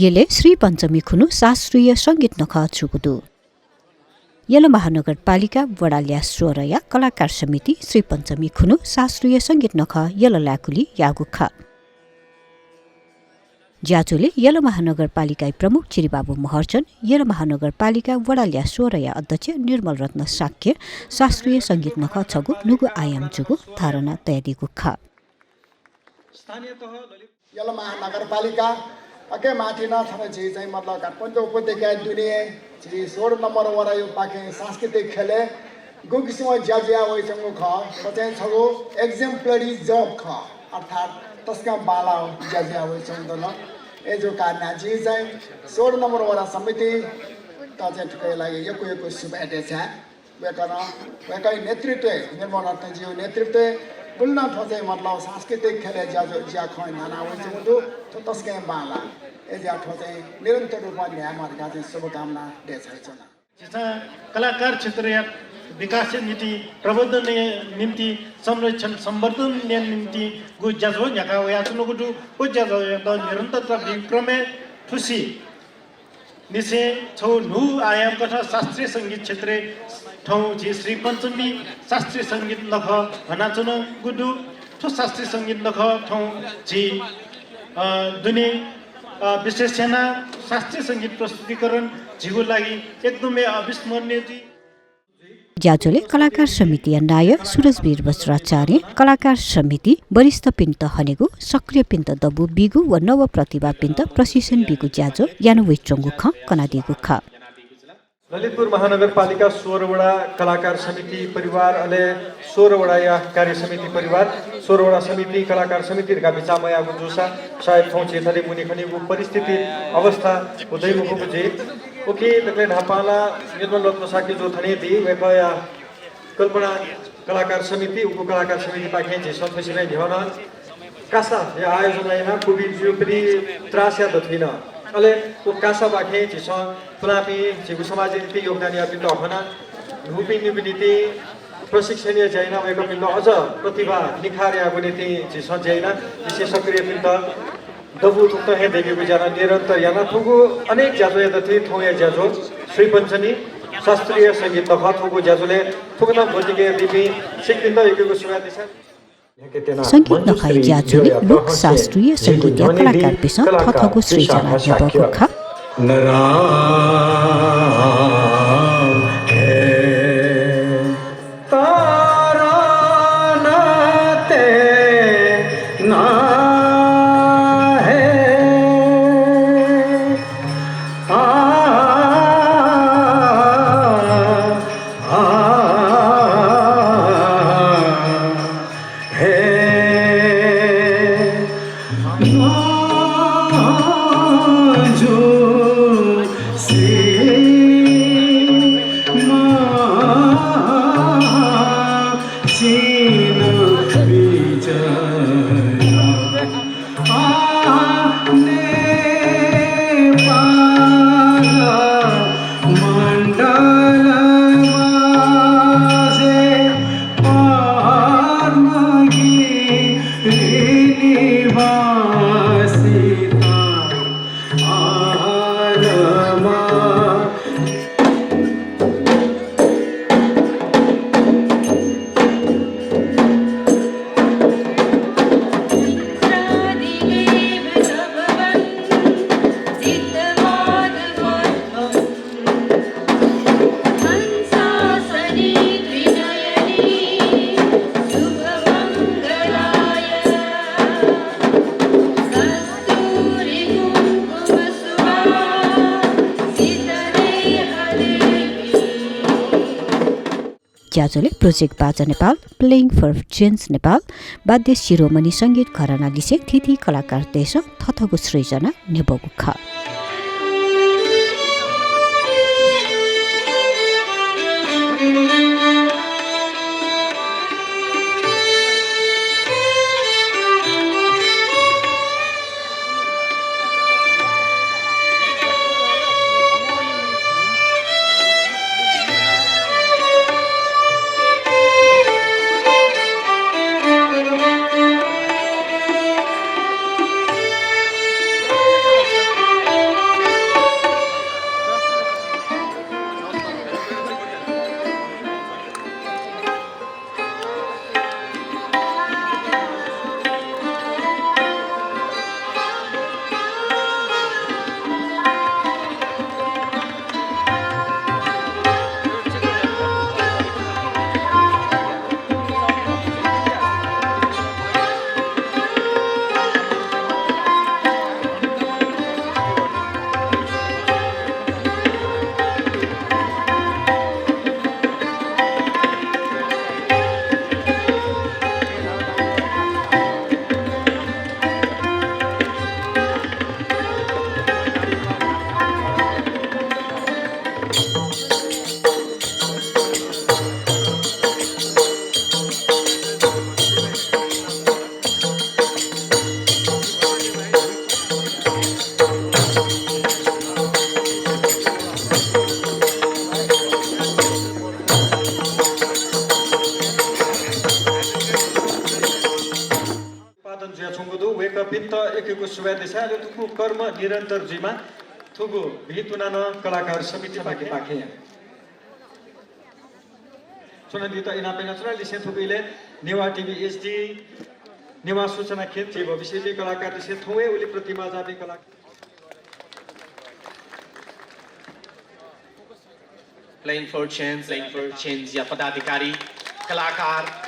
यसले श्री पञ्चमी खुनु शास्त्रीय सङ्गीत नख छुकुदु यल महानगरपालिका वडाल्या स्वरया कलाकार समिति श्री पञ्चमी खुनु शास्त्रीय सङ्गीत नख यल लाकुली यागुखा ज्याचोले यल महानगरपालिका प्रमुख चिरीबाबु महर्जन यल महानगरपालिका वडाल्या स्वरया अध्यक्ष निर्मल रत्न साक्य शास्त्रीय सङ्गीत नख छगु नुगु आयाम जुगु धारणा तयारीगु खा यल महानगरपालिका अके माथि नछने चाहिँ मतलब घाटपञ्च उपत्यका दुनिया चाहिँ 16 नम्बर वरा यो पाके सांस्कृतिक खेले गुकिसम ज्याज्या वइसँग ख चाहिँ छगु एक्जम्पलरी जब ख अर्थात् तस्का बाला ज्याज्या वइसँग दल ए जो कारण जी चाहिँ 16 नम्बर वरा समिति त चाहिँ ठुकै लागि यको सुबाटे छ वेकै नेतृत्व निर्मल रत्नजीको नेतृत्व बुल्ना ठोजे मतलब सांस्कृतिक खेले ज्या खै नाना वइसँग तो तस्का बाला ए ज्या ठोजे निरन्तर रूपमा न्यायमार्गा चाहिँ शुभकामना देछैछन् कलाकार क्षेत्र विकास नीति प्रबन्धन निम्ति संरक्षण संवर्धन निम्ति गु ज्याजो याका याचनो गुटु ओ ज्याजो निरन्तरता विक्रमे ठुसी निसे छौ नु आयाम कथा शास्त्रीय संगीत क्षेत्र ठाउँ जी श्री पञ्चमी शास्त्रीय संगीत नख हनाचन गुडु ठो शास्त्रीय संगीत नख ठाउँ जी दुने विशेष सेना शास्त्रीय संगीत प्रस्तुतिकरण जीवको लागि एकदमै अविस्मरणीय ज्याजोले कलाकार समिति नाय सुरजवीर वज्राचार्य कलाकार समिति वरिष्ठ पिन्त हनेगु सक्रिय पिन्त दबु बिगु व नव प्रतिभा पिन्त प्रशिक्षण बिगु ज्याजो यानु वैचंगु ख कनादिगु ख ललितपुर महानगरपालिका 16 वडा कलाकार समिति परिवार अले 16 वडा या कार्य समिति परिवार 16 वडा समिति कलाकार समिति का बिचामयागु जुसा सायद ठाउँ क्षेत्रले मुनि खनिगु परिस्थिति अवस्था उदै मुखु बुझे ओके तकले ढापाला निर्मल रत्न साकी जो थने दी वेकया कल्पना कलाकार समिति उप कलाकार समिति पाखे जे सन्तोषीलाई ध्यान कासा या आयोजना यहाँ कुबी जो पनि त्रास्या दथिन अले ओ कासा बाखे जे स पुलापी जे समाज नीति योगदान या बिन्दु हना रुपी निबिनीति प्रशिक्षणीय जैना वेको बिन्दु अझ प्रतिभा निखार या गुनीति जे स जैना विशेष सक्रिय बिन्दु दबु तुक्त हे देखेको जाना निरन्तर याना थुगु अनेक ज्याजो यदि थोया ज्याजो श्री पञ्चमी शास्त्रीय संगीत नख थुगु ज्याजोले थुगना भोजिके दिपी सिक्किम एकेको सुना दिशा संगीत नखाइ ज्याजोले लोक शास्त्रीय संगीत कलाकार पिस थथगु सृजना न्यपको खा ज्याजोले प्रोजेक्ट बाजा Nepal playing for change Nepal वाद्य शिरोमणि सङ्गीत घराना लिसे थिथि कलाकार देश थथगु सृजना नेबगु खा थुगु सुबह दिशा जो थुगु कर्म निरंतर जीमा थुगु भीतुना न कलाकार समिति बाकी पाखे सुनंदी तो इना पे नेचुरल दिशे थुगु इले नेवा टीवी एचडी नेवा सूचना खेत भविष्य कलाकार दिशे थुए उली प्रतिमा जाति कलाकार playing for change या पदाधिकारी कलाकार